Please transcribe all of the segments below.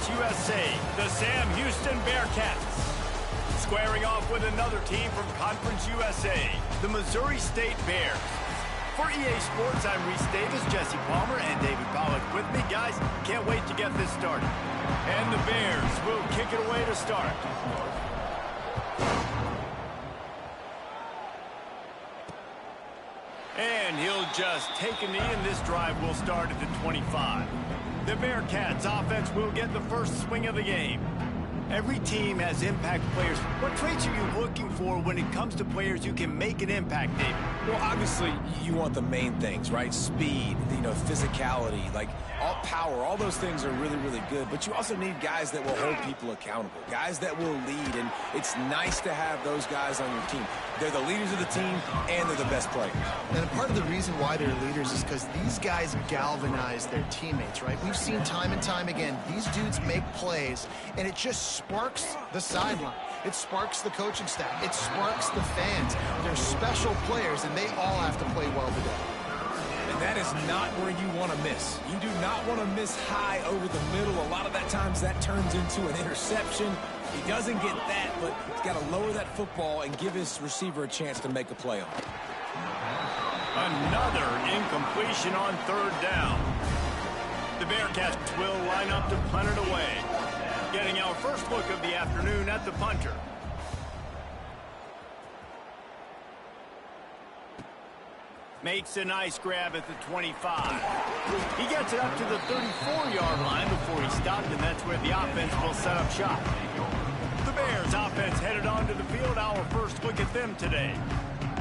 Conference USA, the Sam Houston Bearcats. Squaring off with another team from Conference USA, the Missouri State Bears. For EA Sports, I'm Reese Davis, Jesse Palmer, and David Pollack with me. Guys, can't wait to get this started. And the Bears will kick it away to start. And he'll just take a knee, and this drive will start at the 25. The Bearcats offense will get the first swing of the game. Every team has impact players. What traits are you looking for when it comes to players who can make an impact, David? Well, obviously, you want the main things, right? Speed, physicality, all power. All those things are really, really good. But you also need guys that will hold people accountable, guys that will lead. And it's nice to have those guys on your team. They're the leaders of the team, and they're the best players. And part of the reason why they're leaders is because these guys galvanize their teammates, right? We've seen time and time again, these dudes make plays, and it just sparks the sideline. It sparks the coaching staff. It sparks the fans. They're special players, and they all have to play well today. And that is not where you want to miss. You do not want to miss high over the middle. A lot of that times that turns into an interception. He doesn't get that, but he's got to lower that football and give his receiver a chance to make a play on it. Another incompletion on third down. The Bearcats will line up to punt it away. Getting our first look of the afternoon at the punter. Makes a nice grab at the 25. He gets it up to the 34-yard line before he stopped, and that's where the offense will set up shop. The Bears offense headed onto the field. Our first look at them today.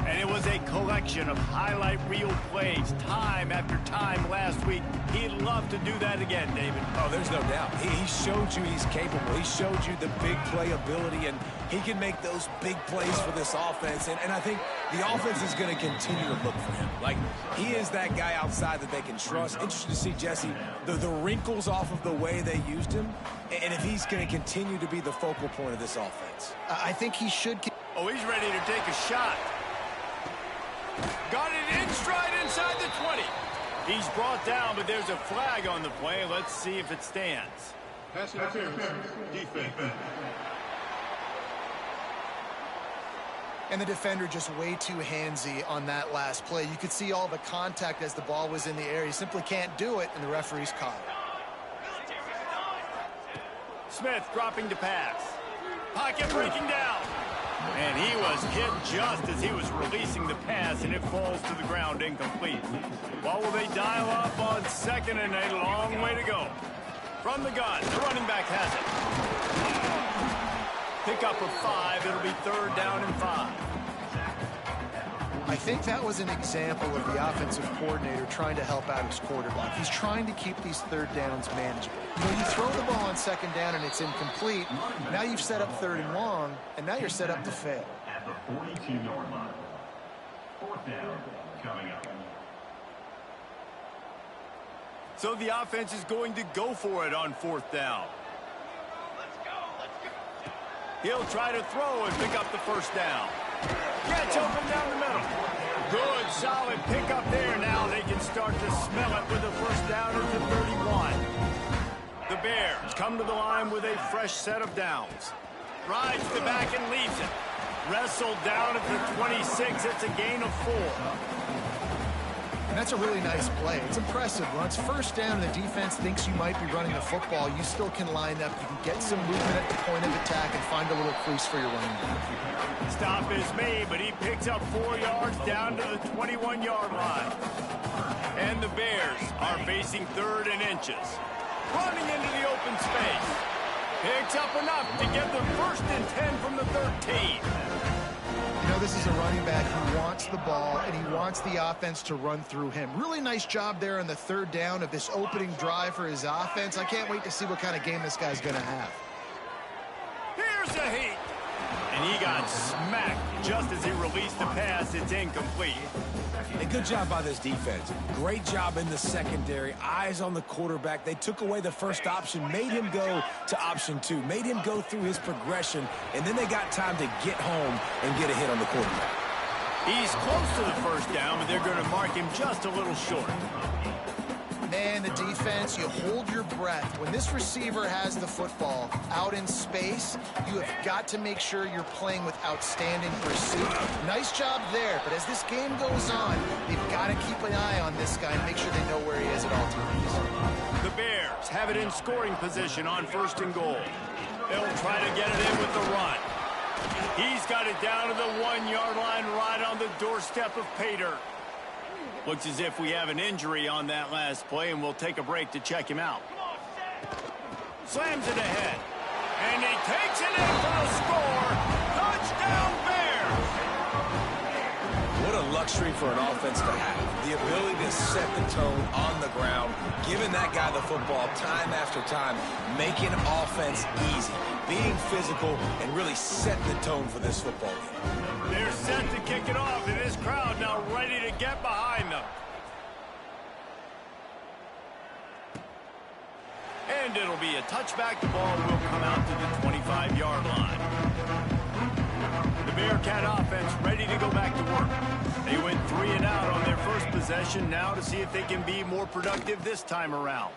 And it was a collection of highlight reel plays time after time last week. He'd love to do that again, David. Oh, there's no doubt. He showed you he's capable. He showed you the big play ability, and he can make those big plays for this offense. And I think the offense is going to continue to look for him. He is that guy outside that they can trust. Interested to see, Jesse, the wrinkles off of the way they used him, and if he's going to continue to be the focal point of this offense. I think he should. Oh, he's ready to take a shot. Got it in stride inside the 20. He's brought down, but there's a flag on the play. Let's see if it stands. Pass interference. Defense. And the defender just way too handsy on that last play. You could see all the contact as the ball was in the air. He simply can't do it, and the referee's caught it. Smith dropping to pass. Pocket breaking down. And he was hit just as he was releasing the pass, and it falls to the ground incomplete. Well, will they dial up on second and a long way to go? From the gun, the running back has it. Pick up of 5. It'll be third down and 5. I think that was an example of the offensive coordinator trying to help out his quarterback. He's trying to keep these third downs manageable. You throw the ball on second down and it's incomplete. Now you've set up third and long, and now you're set up to fail. At the 42-yard line. Fourth down coming up. So the offense is going to go for it on fourth down. He'll try to throw and pick up the first down. Gets open down the middle. Good, solid pickup there. Now they can start to smell it with the first down at the 31. The Bears come to the line with a fresh set of downs. Rides the back and leaves it. Wrestled down at the 26. It's a gain of 4. And that's a really nice play. It's impressive. When it's first down and the defense thinks you might be running the football, you still can line up. You can get some movement at the point of attack and find a little crease for your running back. Stop is made, but he picks up 4 yards down to the 21-yard line. And the Bears are facing third and inches. Running into the open space. Picks up enough to get the first and 10 from the 13. This is a running back who wants the ball, and he wants the offense to run through him. Really nice job there on the third down of this opening drive for his offense. I can't wait to see what kind of game this guy's going to have. Here's a heat. And he got smacked just as he released the pass. It's incomplete. A good job by this defense. Great job in the secondary. Eyes on the quarterback. They took away the first option, made him go to option 2, made him go through his progression, and then they got time to get home and get a hit on the quarterback. He's close to the first down, but they're going to mark him just a little short. Man, the defense defense, you hold your breath. When this receiver has the football out in space, you have got to make sure you're playing with outstanding pursuit. Nice job there, but as this game goes on, they've got to keep an eye on this guy and make sure they know where he is at all times. The Bears have it in scoring position on 1st and goal. They'll try to get it in with the run. He's got it down to the 1-yard line right on the doorstep of pay dirt. Looks as if we have an injury on that last play, and we'll take a break to check him out. Slams it ahead. And he takes it in for the score. Touchdown, Bears! What a luxury for an offense to have. The ability to set the tone on the ground, giving that guy the football time after time, making offense easy, being physical, and really setting the tone for this football game. They're set to kick it off, and this crowd now ready to get behind them. And it'll be a touchback. The ball will come out to the 25-yard line. The Bearcat offense ready to go back to work. They went 3 and out on their first possession, now to see if they can be more productive this time around.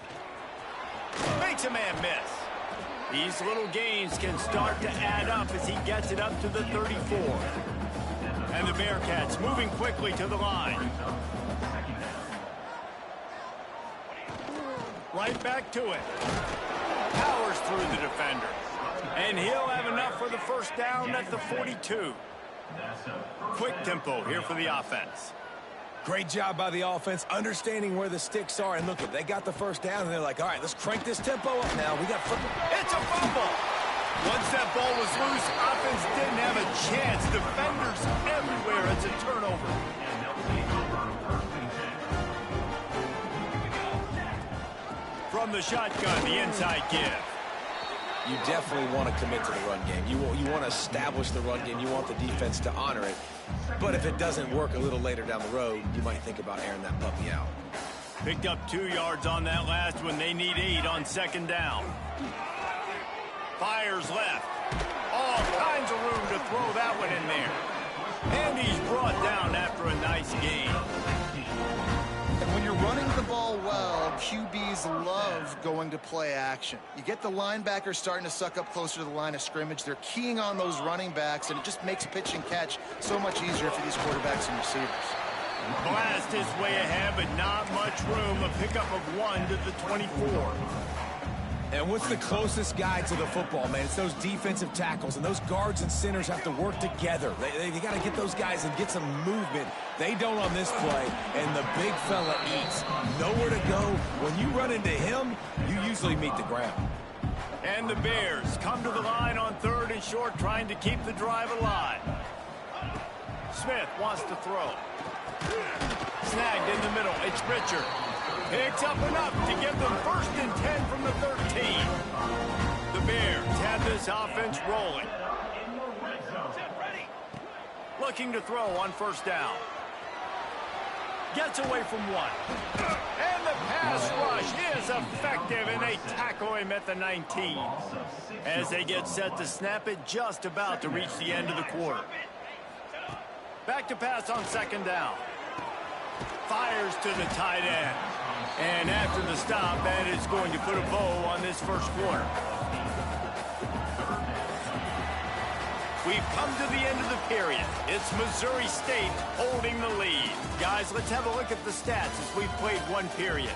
Makes a man miss. These little gains can start to add up as he gets it up to the 34. And the Bearcats moving quickly to the line. Right back to it. Powers through the defender. And he'll have enough for the first down at the 42. Quick tempo here for the offense. Great job by the offense, understanding where the sticks are. And look, they got the first down, and they're like, all right, let's crank this tempo up now. We got football. It's a fumble. Once that ball was loose, offense didn't have a chance. Defenders everywhere. It's a turnover. From the shotgun, the inside give. You definitely want to commit to the run game. You want to establish the run game. You want the defense to honor it. But if it doesn't work a little later down the road, you might think about airing that puppy out. Picked up 2 yards on that last one. They need 8 on 2nd down. Fires left. All kinds of room to throw that one in there. And he's brought down after a nice gain. And when you're running the ball well, QBs love going to play action. You get the linebackers starting to suck up closer to the line of scrimmage. They're keying on those running backs, and it just makes pitch and catch so much easier for these quarterbacks and receivers. Blast his way ahead, but not much room. A pickup of 1 to the 24. And what's the closest guy to the football, man? It's those defensive tackles, and those guards and centers have to work together. They got to get those guys and get some movement. They don't on this play, and the big fella eats. Nowhere to go. When you run into him, you usually meet the ground. And the Bears come to the line on 3rd and short, trying to keep the drive alive. Smith wants to throw. Snagged in the middle. It's Richard. Picks up enough to give them 1st and 10 from the 13. The Bears have this offense rolling. Looking to throw on 1st down. Gets away from 1. And the pass rush is effective, and they tackle him at the 19. As they get set to snap it, just about to reach the end of the quarter. Back to pass on 2nd down. Fires to the tight end. And after the stop, that is going to put a bow on this 1st quarter. We've come to the end of the period. It's Missouri State holding the lead. Guys, let's have a look at the stats as we've played 1 period.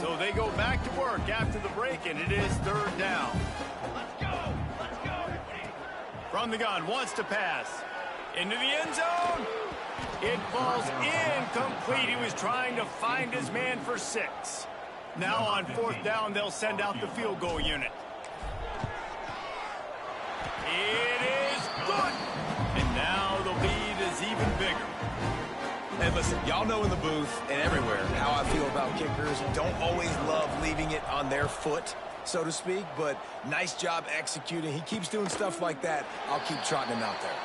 So they go back to work after the break, and it is 3rd down. Let's go! Let's go! From the gun, wants to pass. Into the end zone. It falls incomplete. He was trying to find his man for 6. Now on 4th down, they'll send out the field goal unit. It is good. And now the lead is even bigger. And listen, y'all know in the booth and everywhere how I feel about kickers. Don't always love leaving it on their foot, so to speak, but nice job executing. He keeps doing stuff like that. I'll keep trotting him out there.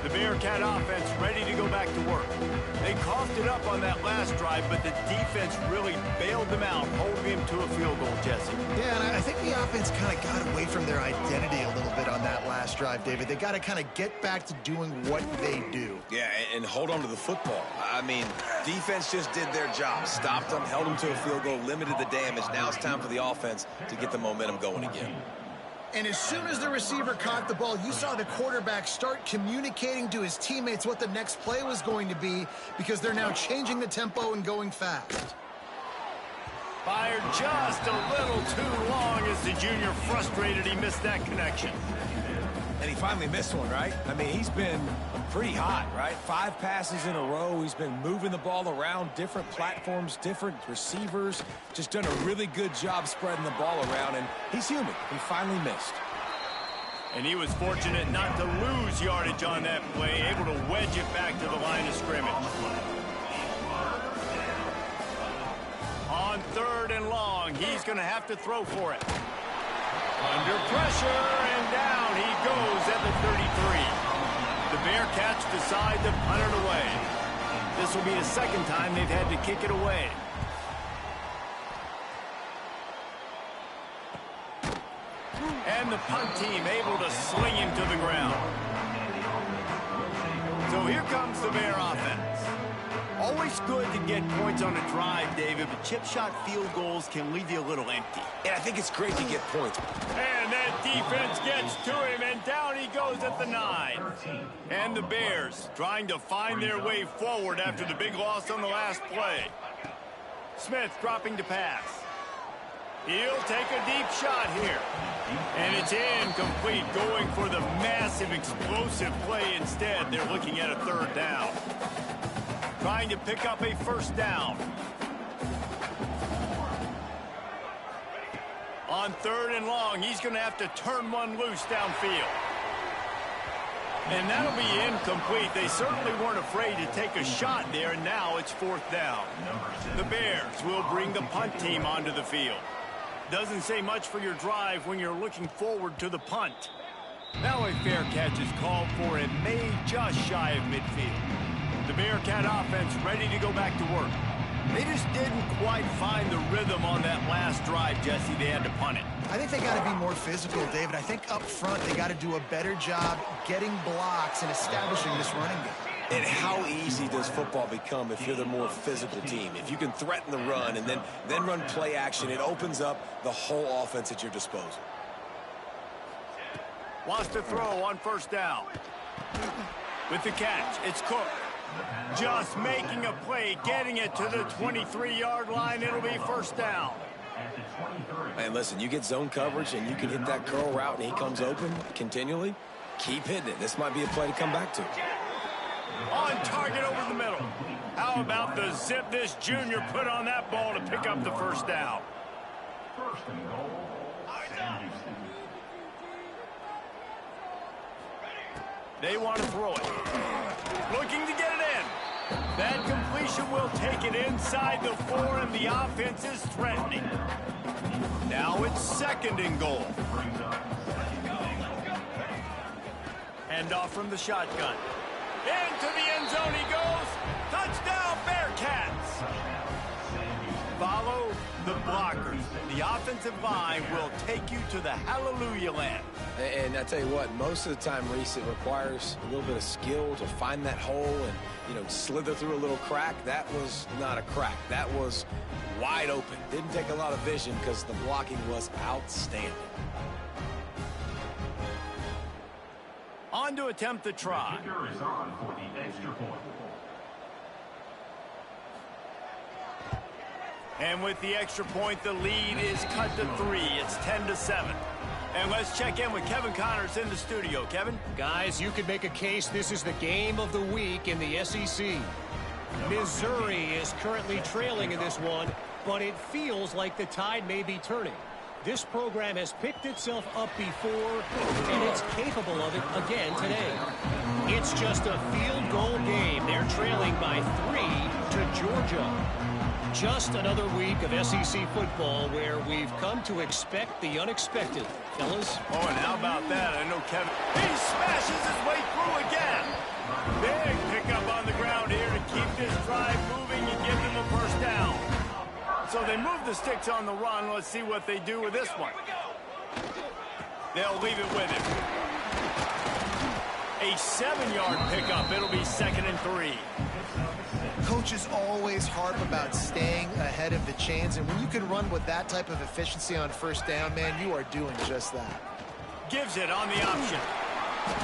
The Bearcats Bearcat offense ready to go back to work. They coughed it up on that last drive, but the defense really bailed them out, holding them to a field goal, Jesse. Yeah, and I think the offense kind of got away from their identity a little bit on that last drive, David. They got to kind of get back to doing what they do. Yeah, and hold on to the football. I mean, defense just did their job. Stopped them, held them to a field goal, limited the damage. Now it's time for the offense to get the momentum going again. And as soon as the receiver caught the ball, you saw the quarterback start communicating to his teammates what the next play was going to be, because they're now changing the tempo and going fast. Fired just a little too long as the junior frustrated he missed that connection. And he finally missed one, right? I mean, he's been pretty hot, right? 5 passes in a row. He's been moving the ball around, different platforms, different receivers. Just done a really good job spreading the ball around, and he's human. He finally missed. And he was fortunate not to lose yardage on that play, able to wedge it back to the line of scrimmage. On 3rd and long, he's going to have to throw for it. Under pressure, and down he goes at the 33. The Bearcats decide to punt it away. This will be the second time they've had to kick it away. And the punt team able to sling him to the ground. So here comes the Bear offense. Always good to get points on a drive, David, but chip shot field goals can leave you a little empty. Yeah, I think it's great to get points. And that defense gets to him, and down he goes at the 9. And the Bears trying to find their way forward after the big loss on the last play. Smith dropping to pass. He'll take a deep shot here. And it's incomplete, going for the massive explosive play instead. They're looking at a 3rd down. Trying to pick up a 1st down. On 3rd and long, he's going to have to turn one loose downfield. And that'll be incomplete. They certainly weren't afraid to take a shot there, and now it's 4th down. The Bears will bring the punt team onto the field. Doesn't say much for your drive when you're looking forward to the punt. Now a fair catch is called for and made just shy of midfield. The Bearcat offense ready to go back to work. They just didn't quite find the rhythm on that last drive, Jesse. They had to punt it. I think they got to be more physical, David. I think up front they got to do a better job getting blocks and establishing this running game. And how easy does football become if you're the more physical team? If you can threaten the run and then run play action, it opens up the whole offense at your disposal. Wants to throw on 1st down. With the catch, it's Cook. Just making a play, getting it to the 23-yard line. It'll be 1st down. And listen, you get zone coverage and you can hit that curl route and he comes open continually, keep hitting it. This might be a play to come back to. On target over the middle. How about the zip this junior put on that ball to pick up the 1st down? 1st and goal, Sam Houston. They want to throw it. Looking to get it in. That completion will take it inside the 4, and the offense is threatening. Now it's 2nd and goal. Hand off from the shotgun. Into the end zone he goes. Touchdown, Bearcats. Follow the blockers. The offensive line will take you to the hallelujah land. And I tell you what, most of the time, Reese, it requires a little bit of skill to find that hole and, slither through a little crack. That was not a crack. That was wide open. Didn't take a lot of vision because the blocking was outstanding. On to attempt the try. The kicker is on for the extra point. And with the extra point, the lead is cut to 3. It's 10-7. And let's check in with Kevin Connors in the studio. Kevin? Guys, you could make a case this is the game of the week in the SEC. Missouri is currently trailing in this one, but it feels like the tide may be turning. This program has picked itself up before, and it's capable of it again today. It's just a field goal game. They're trailing by 3 to Georgia. Just another week of SEC football where we've come to expect the unexpected, fellas. Oh, and how about that? I know Kevin. He smashes his way through again. So they move the sticks on the run. Let's see what they do with this one. They'll leave it with him. A 7-yard pickup. It'll be 2nd and 3. Coaches always harp about staying ahead of the chains, and when you can run with that type of efficiency on first down, man, you are doing just that. Gives it on the option.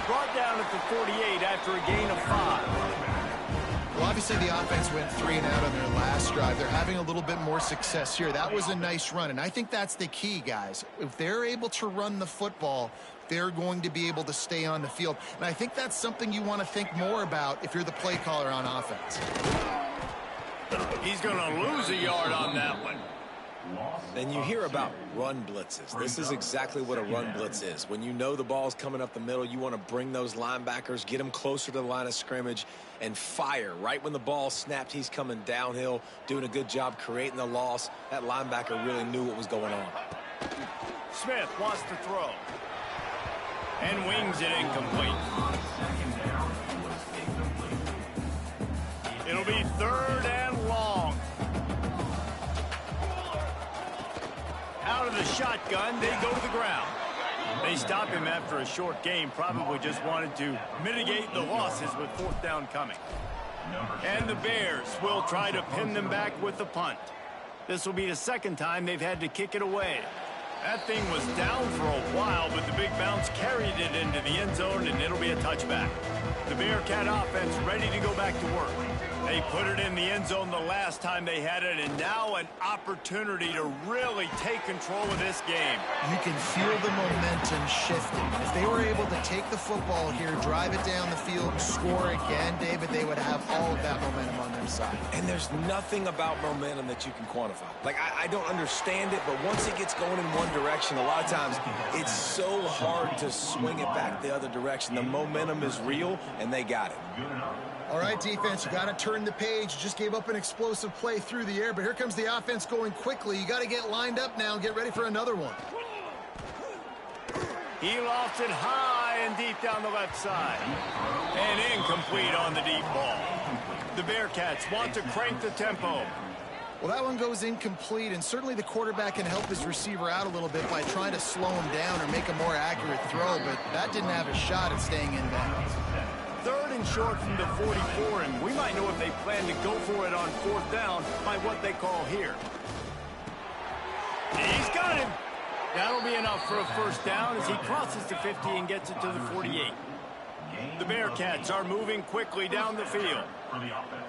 Brought down at the 48 after a gain of 5. Well, obviously the offense went 3 and out on their last drive. They're having a little bit more success here. That was a nice run, and I think that's the key, guys. If they're able to run the football, they're going to be able to stay on the field. And I think that's something you want to think more about if you're the play caller on offense. He's going to lose a yard on that one. And you hear about run blitzes. This is exactly what a run blitz is. When you know the ball's coming up the middle, you want to bring those linebackers, get them closer to the line of scrimmage, and fire. Right when the ball snapped, he's coming downhill, doing a good job creating the loss. That linebacker really knew what was going on. Smith wants to throw. And wings it incomplete. It'll be 3rd and long. Out of the shotgun, they go to the ground. They stop him after a short game. Probably just wanted to mitigate the losses with 4th down coming. And the Bears will try to pin them back with the punt. This will be the 2nd time they've had to kick it away. That thing was down for a while, but the big bounce carried it into the end zone, and it'll be a touchback. The Bearcat offense ready to go back to work. They put it in the end zone the last time they had it, and now an opportunity to really take control of this game. You can feel the momentum shifting. If they were able to take the football here, drive it down the field, and score again, David, they would have all of that momentum on their side. And there's nothing about momentum that you can quantify. Like, I don't understand it, but once it gets going in one direction, a lot of times it's so hard to swing it back the other direction. The momentum is real, and they got it. All right, defense, you got to turn the page. You just gave up an explosive play through the air, but here comes the offense going quickly. You got to get lined up now and get ready for another one. He lofts it high and deep down the left side. And incomplete on the deep ball. The Bearcats want to crank the tempo. Well, that one goes incomplete, and certainly the quarterback can help his receiver out a little bit by trying to slow him down or make a more accurate throw, but that didn't have a shot at staying in bounds. 3rd and short from the 44, and we might know if they plan to go for it on 4th down by what they call here. He's got him. That'll be enough for a 1st down as he crosses the 50 and gets it to the 48. The Bearcats are moving quickly down the field.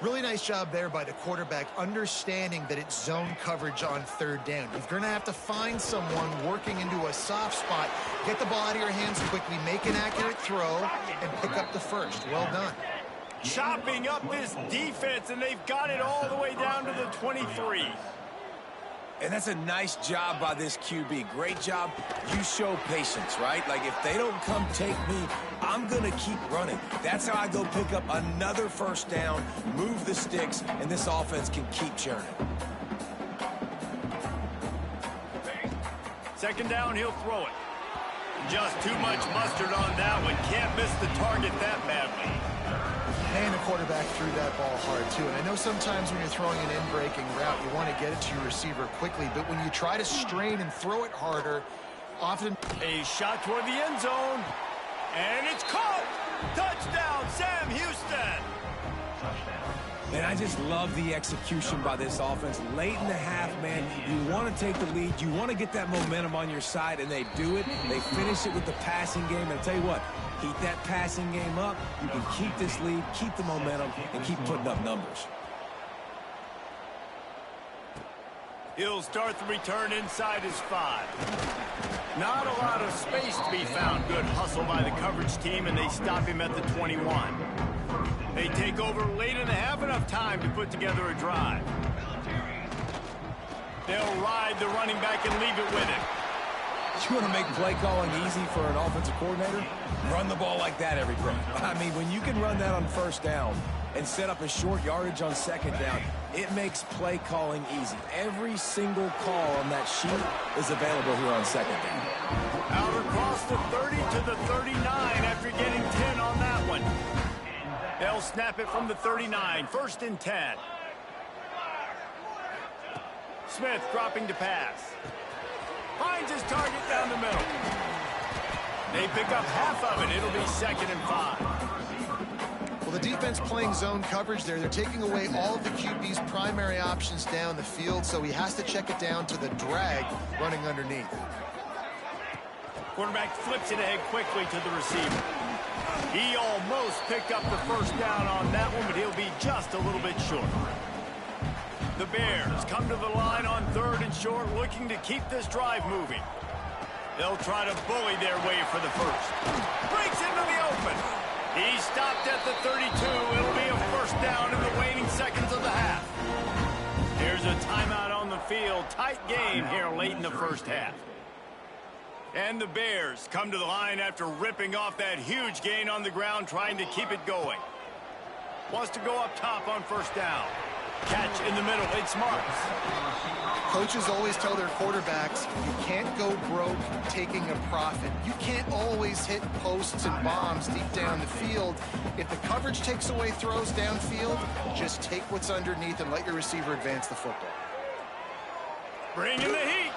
Really nice job there by the quarterback, understanding that it's zone coverage on 3rd down. You're going to have to find someone working into a soft spot, get the ball out of your hands quickly, make an accurate throw, and pick up the 1st. Well done. Chopping up this defense, and they've got it all the way down to the 23. And that's a nice job by this QB. Great job. You show patience, right? Like, if they don't come take me, I'm going to keep running. That's how I go pick up another 1st down, move the sticks, and this offense can keep churning. 2nd down, he'll throw it. Just too much mustard on that one. Can't miss the target that badly. And the quarterback threw that ball hard, too. And I know sometimes when you're throwing an in-breaking route, you want to get it to your receiver quickly. But when you try to strain and throw it harder, often... A shot toward the end zone. And it's caught. Touchdown, Sam Houston. And I just love the execution by this offense. Late in the half, man, you want to take the lead. You want to get that momentum on your side, and they do it. They finish it with the passing game. And I'll tell you what, keep that passing game up. You can keep this lead, keep the momentum, and keep putting up numbers. He'll start the return inside his 5. Not a lot of space to be found. Good hustle by the coverage team, and they stop him at the 21. They take over late in the half, enough time to put together a drive. They'll ride the running back and leave it with him. You want to make play calling easy for an offensive coordinator? Run the ball like that every play. I mean, when you can run that on 1st down and set up a short yardage on 2nd down, it makes play calling easy. Every single call on that sheet is available here on 2nd down. Out across the 30 to the 39 after getting 10 on that one. They'll snap it from the 39, 1st and 10. Smith dropping to pass. Finds his target down the middle. They pick up half of it. It'll be 2nd and 5. Well, the defense playing zone coverage there. They're taking away all of the QB's primary options down the field, so he has to check it down to the drag running underneath. Quarterback flips it ahead quickly to the receiver. He almost picked up the first down on that one, but he'll be just a little bit short. The Bears come to the line on 3rd and short, looking to keep this drive moving. They'll try to bully their way for the first. Breaks into the open. He stopped at the 32. It'll be a first down in the waning seconds of the half. Here's a timeout on the field. Tight game here late in the first half. And the Bears come to the line after ripping off that huge gain on the ground, trying to keep it going. Wants to go up top on first down. Catch in the middle. It's Marks. Coaches always tell their quarterbacks, you can't go broke taking a profit. You can't always hit posts and bombs deep down the field. If the coverage takes away throws downfield, just take what's underneath and let your receiver advance the football. Bring in the heat.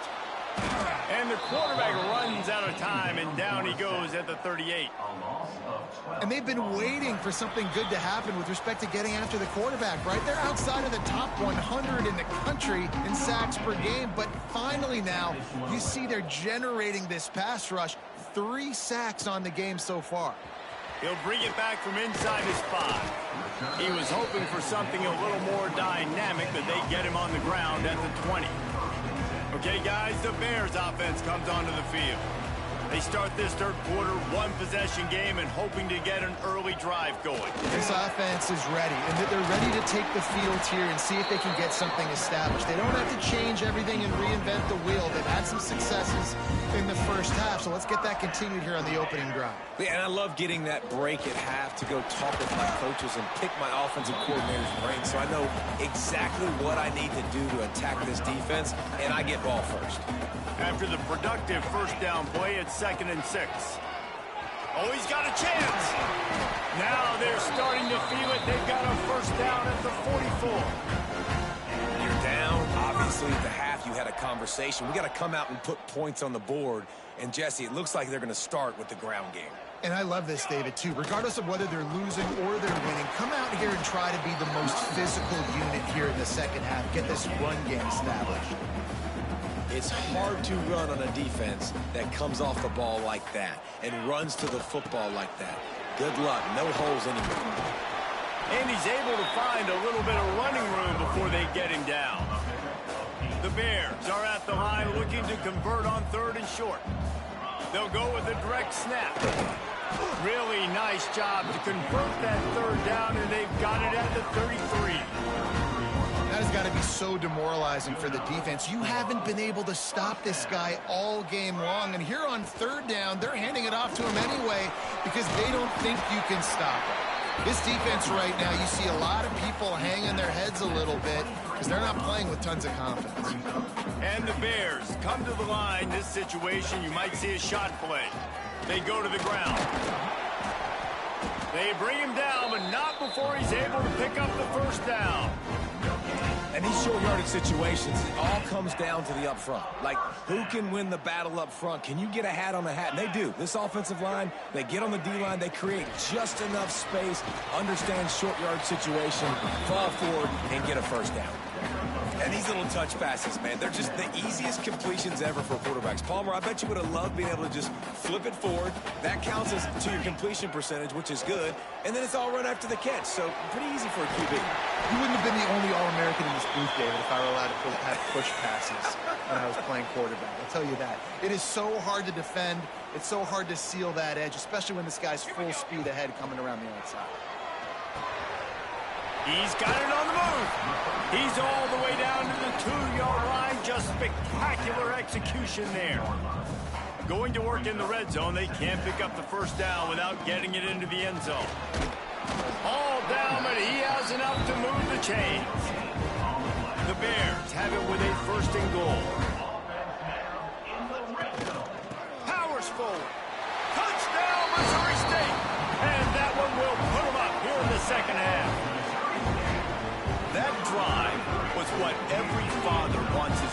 And the quarterback runs out of time, and down he goes at the 38. And they've been waiting for something good to happen with respect to getting after the quarterback, right? They're outside of the top 100 in the country in sacks per game, but finally now you see they're generating this pass rush. 3 sacks on the game so far. He'll bring it back from inside his 5. He was hoping for something a little more dynamic, but they get him on the ground at the 20. Okay, guys, the Bears offense comes onto the field. They start this third quarter, 1-possession game, and hoping to get an early drive going. This offense is ready, and they're ready to take the field here and see if they can get something established. They don't have to change everything and reinvent the wheel. They've had some successes in the first half, so let's get that continued here on the opening drive. Yeah, and I love getting that break at half to go talk with my coaches and pick my offensive coordinator's brain, so I know exactly what I need to do to attack this defense, and I get ball first. After the productive first down play, it's 2nd and 6. Oh, he's got a chance. Now they're starting to feel it. They've got a first down at the 44. You're down. Obviously, at the half, you had a conversation. We got to come out and put points on the board. And, Jesse, it looks like they're going to start with the ground game. And I love this, David, too. Regardless of whether they're losing or they're winning, come out here and try to be the most physical unit here in the second half. Get this run game established. It's hard to run on a defense that comes off the ball like that and runs to the football like that. Good luck. No holes anywhere. And he's able to find a little bit of running room before they get him down. The Bears are at the line looking to convert on 3rd and short. They'll go with a direct snap. Really nice job to convert that 3rd down, and they've got it at the 33. That has got to be so demoralizing for the defense. You haven't been able to stop this guy all game long. And here on 3rd down, they're handing it off to him anyway because they don't think you can stop him. This defense right now, you see a lot of people hanging their heads a little bit because they're not playing with tons of confidence. And the Bears come to the line. This situation, you might see a shot play. They go to the ground. They bring him down, but not before he's able to pick up the first down. And these short yardage situations, it all comes down to the up front. Like, who can win the battle up front? Can you get a hat on the hat? And they do. This offensive line, they get on the D-line, they create just enough space, understand short yard situation, fall forward, and get a first down. And these little touch passes, man, they're just the easiest completions ever for quarterbacks. Palmer, I bet you would have loved being able to just flip it forward. That counts as to your completion percentage, which is good. And then it's all run after the catch, so pretty easy for a QB. You wouldn't have been the only All-American in this booth, David, if I were allowed to have push passes when I was playing quarterback. I'll tell you that. It is so hard to defend. It's so hard to seal that edge, especially when this guy's full speed ahead coming around the outside. He's got it on the move. He's all the way down to the 2-yard line. Just spectacular execution there. Going to work in the red zone. They can't pick up the first down without getting it into the end zone. All down, but he has enough to move the chains. The Bears have it with a 1st and goal. Powers forward. Touchdown, Missouri State. And that one will put them up here in the second half. That drive was what every father wants his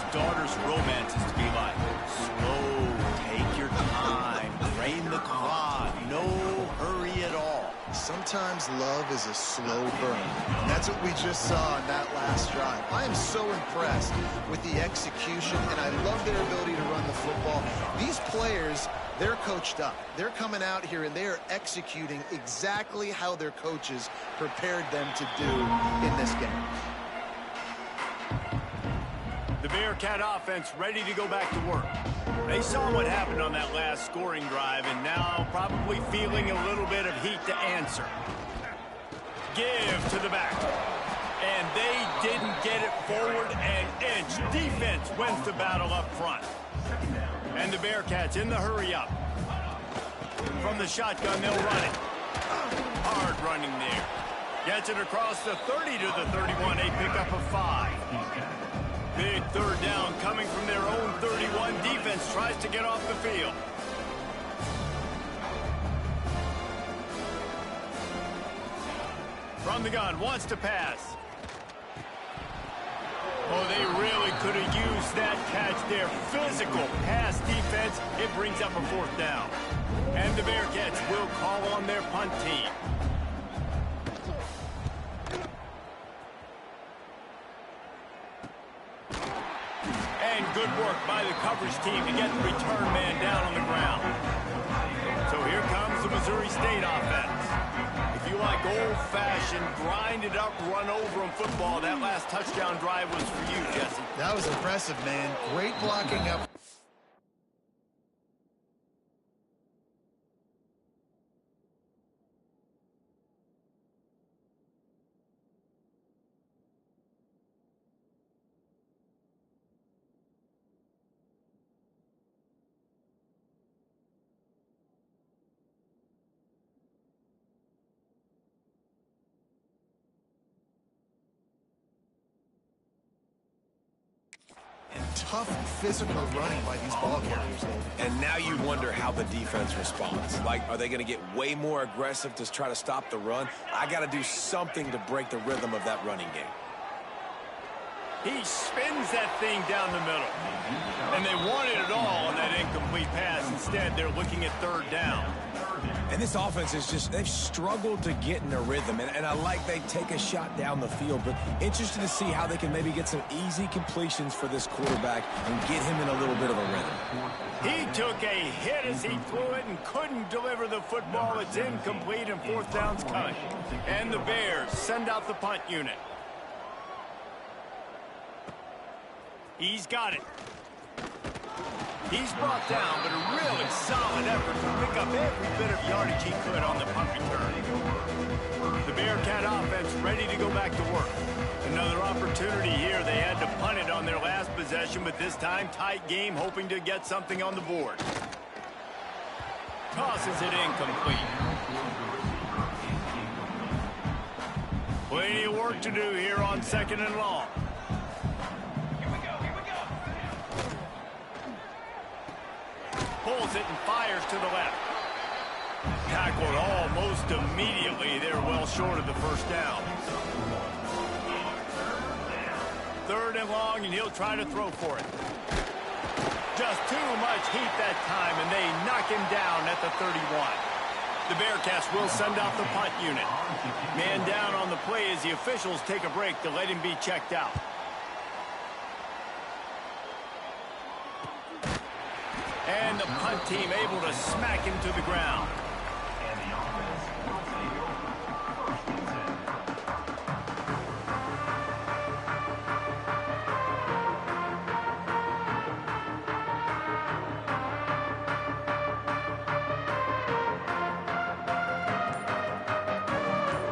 romance is to be like. Slow, take your time, drain the clock, no hurry at all. Sometimes love is a slow burn. That's what we just saw in that last drive. I am so impressed with the execution, and I love their ability to run the football. These players, they're coached up. They're coming out here, and they are executing exactly how their coaches prepared them to do in this game. The Bearcat offense ready to go back to work. They saw what happened on that last scoring drive, and now probably feeling a little bit of heat to answer. Give to the back. And they didn't get it forward an inch. Defense wins the battle up front. And the Bearcats in the hurry up. From the shotgun, they'll run it. Hard running there. Gets it across the 30 to the 31. A pickup of 5. Big third down coming from their own 31. Defense tries to get off the field. From the gun, wants to pass. Oh, they really could have used that catch there. Physical pass defense. It brings up a 4th down. And the Bearcats will call on their punt team. And good work by the coverage team to get the return man down on the ground. So here comes the Missouri State offense. If you like old-fashioned, grind-it up, run-over-'em football, that last touchdown drive was for you, Jesse. That was impressive, man. Great blocking up. Tough physical running by these ball carriers. And now you wonder how the defense responds. Like, are they going to get way more aggressive to try to stop the run? I got to do something to break the rhythm of that running game. He spins that thing down the middle. And they wanted it all on that incomplete pass. Instead, they're looking at 3rd down. And this offense is just, they've struggled to get in a rhythm. And I like they take a shot down the field, but interested to see how they can maybe get some easy completions for this quarterback and get him in a little bit of a rhythm. He took a hit as he threw it and couldn't deliver the football. It's incomplete and 4th down's coming. And the Bears send out the punt unit. He's got it. He's brought down, but a really solid effort to pick up every bit of yardage he could on the punt return. The Bearcat offense ready to go back to work. Another opportunity here. They had to punt it on their last possession, but this time tight game, hoping to get something on the board. Tosses it incomplete. Plenty of work to do here on 2nd and long. Pulls it and fires to the left. Tackled almost immediately. They're well short of the 1st down. 3rd and long, and he'll try to throw for it. Just too much heat that time, and they knock him down at the 31. The Bearcats will send out the punt unit. Man down on the play as the officials take a break to let him be checked out. And the punt team able to smack him to the ground.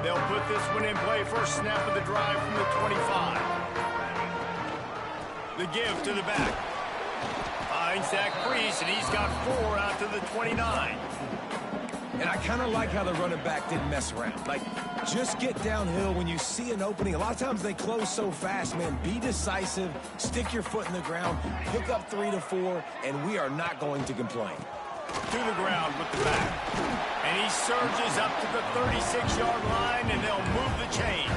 They'll put this one in play. First snap of the drive from the 25. The give to the back. Finds Zach Priest, and he's got 4 out to the 29. And I kind of like how the running back didn't mess around. Like, just get downhill when you see an opening. A lot of times they close so fast, man. Be decisive, stick your foot in the ground, pick up 3 to 4, and we are not going to complain. To the ground with the back. And he surges up to the 36-yard line, and they'll move the chain.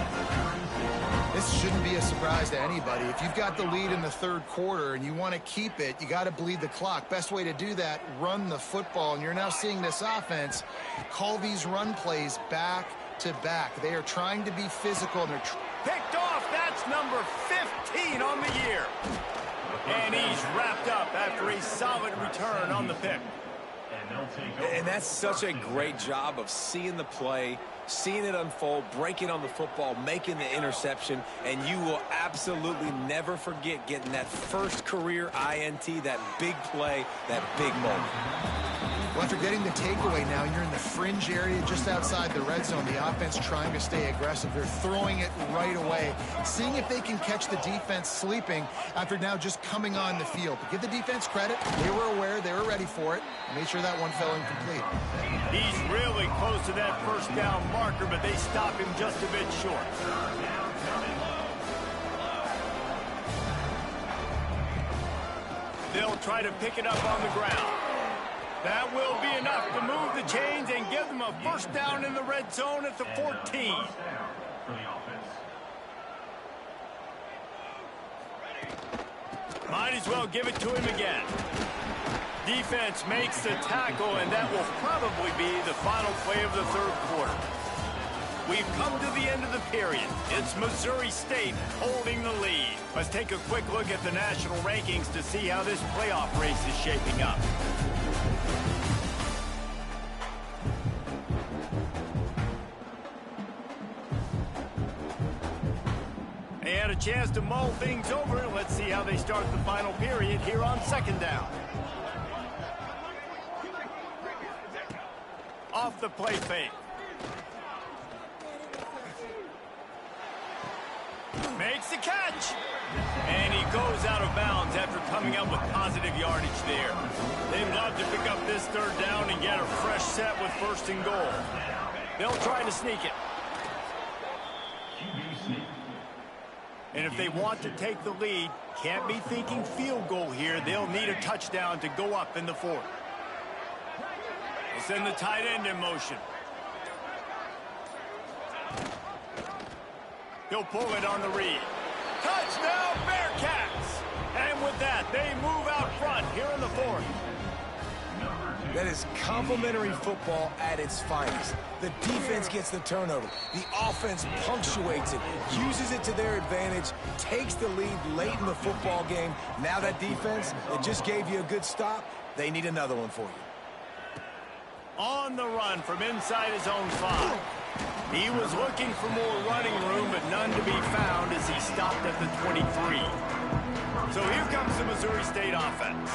This shouldn't be a a surprise to anybody. If you've got the lead in the third quarter and you want to keep it, you got to bleed the clock. Best way to do that, run the football. And you're now seeing this offense call these run plays back to back. They are trying to be physical. And they're picked off. That's number 15 on the year. And he's wrapped up after a solid return on the pick. And that's such a great job of seeing the play, seeing it unfold, breaking on the football, making the interception, and you will absolutely never forget getting that first career INT, that big play, that big moment. Well, after getting the takeaway now, you're in the fringe area just outside the red zone. The offense trying to stay aggressive. They're throwing it right away, seeing if they can catch the defense sleeping after now just coming on the field. But give the defense credit. They were aware. They were ready for it. Made sure that one fell incomplete. He's really close to that first down marker, but they stop him just a bit short. They'll try to pick it up on the ground. That will be enough to move the chains and give them a first down in the red zone at the 14. Might as well give it to him again. Defense makes the tackle, and that will probably be the final play of the third quarter. We've come to the end of the period. It's Missouri State holding the lead. Let's take a quick look at the national rankings to see how this playoff race is shaping up. They had a chance to mull things over. Let's see how they start the final period here on second down. Off the play fake. Makes the catch. And he goes out of bounds after coming up with positive yardage there. They'd love to pick up this third down and get a fresh set with first and goal. They'll try to sneak it. And if they want to take the lead, can't be thinking field goal here. They'll need a touchdown to go up in the fourth. They'll send the tight end in motion. He'll pull it on the read. Touchdown, Bearcats! And with that, they move out front here in the fourth. That is complimentary football at its finest. The defense gets the turnover. The offense punctuates it, uses it to their advantage, takes the lead late in the football game. Now that defense that just gave you a good stop, they need another one for you. On the run from inside his own 5. He was looking for more running room, but none to be found as he stopped at the 23. So here comes the Missouri State offense.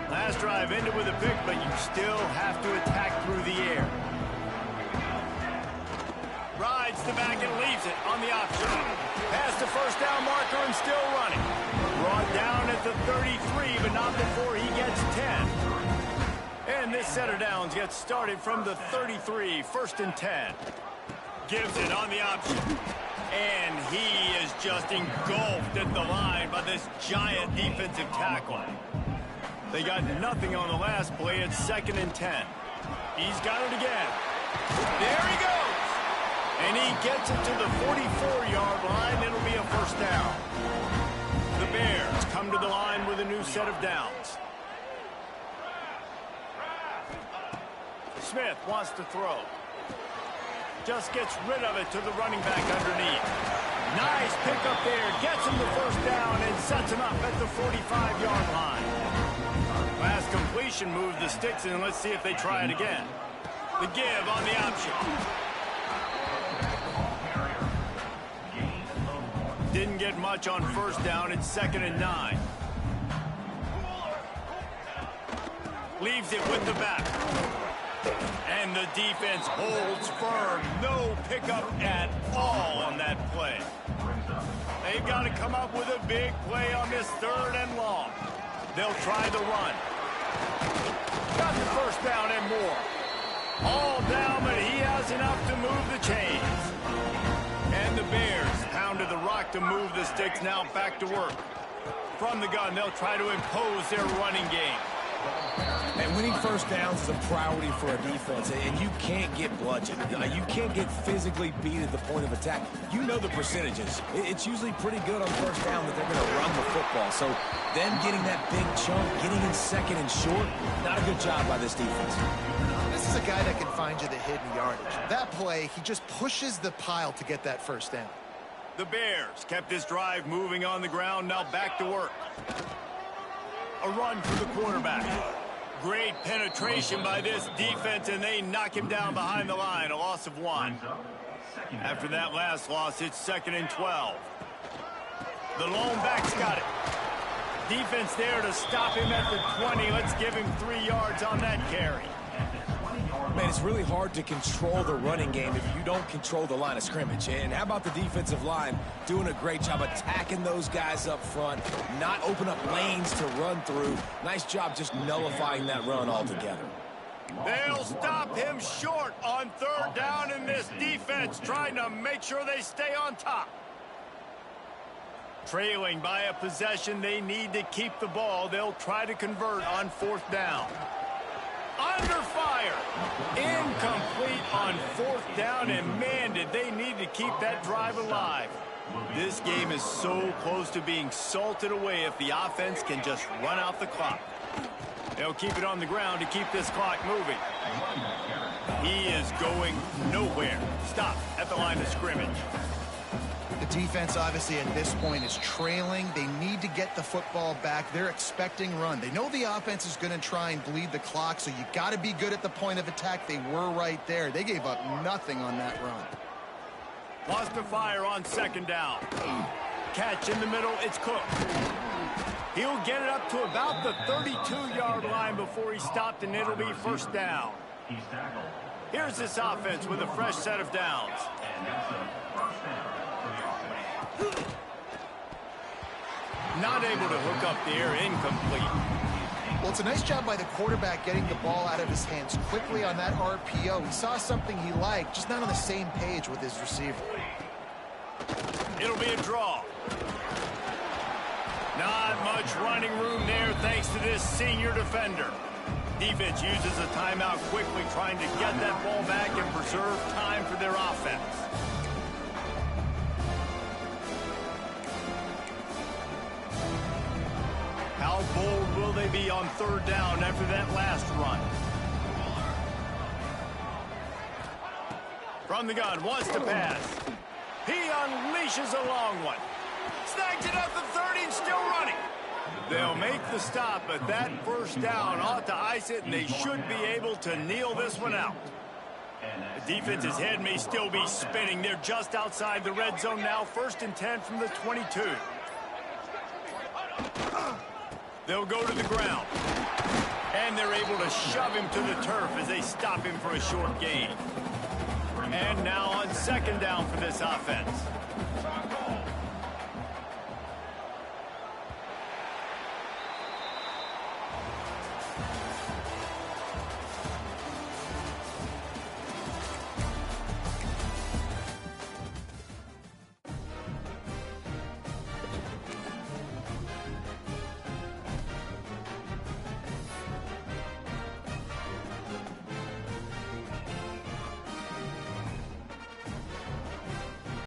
Last drive ended with a pick, but you still have to attack through the air. Rides the back and leaves it on the option. Past the first down marker and still running. Brought down at the 33, but not before he gets 10. And this set of downs gets started from the 33, first and 10. Gives it on the option. And he is just engulfed at the line by this giant defensive tackle. They got nothing on the last play. It's second and 10. He's got it again. There he goes. And he gets it to the 44-yard line. It'll be a first down. The Bears come to the line with a new set of downs. Smith wants to throw. Just gets rid of it to the running back underneath. Nice pickup there. Gets him the first down and sets him up at the 45-yard line. Last completion moved the sticks in. Let's see if they try it again. The give on the option. Didn't get much on first down. It's second and 9. Leaves it with the back. And the defense holds firm. No pickup at all on that play. They've got to come up with a big play on this third and long. They'll try the run. Got the first down and more. All down, but he has enough to move the chains. And the Bears pounded the rock to move the sticks. Now back to work. From the gun, they'll try to impose their running game. And winning first downs is a priority for a defense, and you can't get bludgeoned. You can't get physically beat at the point of attack. You know the percentages. It's usually pretty good on first down that they're going to run the football. So them getting that big chunk, getting in second and short, not a good job by this defense. This is a guy that can find you the hidden yardage. That play, he just pushes the pile to get that first down. The Bears kept this drive moving on the ground, now back to work. A run for the quarterback. Great penetration by this defense, and they knock him down behind the line, a loss of 1. After that last loss, it's 2nd and 12. The lone back's got it. Defense there to stop him at the 20. Let's give him 3 yards on that carry. Man, it's really hard to control the running game if you don't control the line of scrimmage. And how about the defensive line doing a great job attacking those guys up front, not open up lanes to run through. Nice job just nullifying that run altogether. They'll stop him short on 3rd down, in this defense trying to make sure they stay on top. Trailing by a possession, they need to keep the ball. They'll try to convert on 4th down. Under fire. Incomplete on 4th down, and man, did they need to keep that drive alive. This game is so close to being salted away if the offense can just run out the clock. They'll keep it on the ground to keep this clock moving. He is going nowhere. Stop at the line of scrimmage. The defense, obviously, at this point is trailing. They need to get the football back. They're expecting run. They know the offense is going to try and bleed the clock, so you got to be good at the point of attack. They were right there. They gave up nothing on that run. Lost to fire on 2nd down. Catch in the middle. It's Cook. He'll get it up to about the 32-yard line before he stopped, and it'll be 1st down. Here's this offense with a fresh set of downs. Not able to hook up there, incomplete. Well, it's a nice job by the quarterback getting the ball out of his hands quickly on that RPO. He saw something he liked, just not on the same page with his receiver. It'll be a draw. Not much running room there thanks to this senior defender. Defense uses a timeout quickly, trying to get that ball back and preserve time for their offense. How bold will they be on 3rd down after that last run? From the gun, wants to pass. He unleashes a long one. Snags it at the 30 and still running. They'll make the stop, but that 1st down ought to ice it, and they should be able to kneel this one out. The defense's head may still be spinning. They're just outside the red zone now, 1st and 10 from the 22. They'll go to the ground. And they're able to shove him to the turf as they stop him for a short gain. And now on 2nd down for this offense.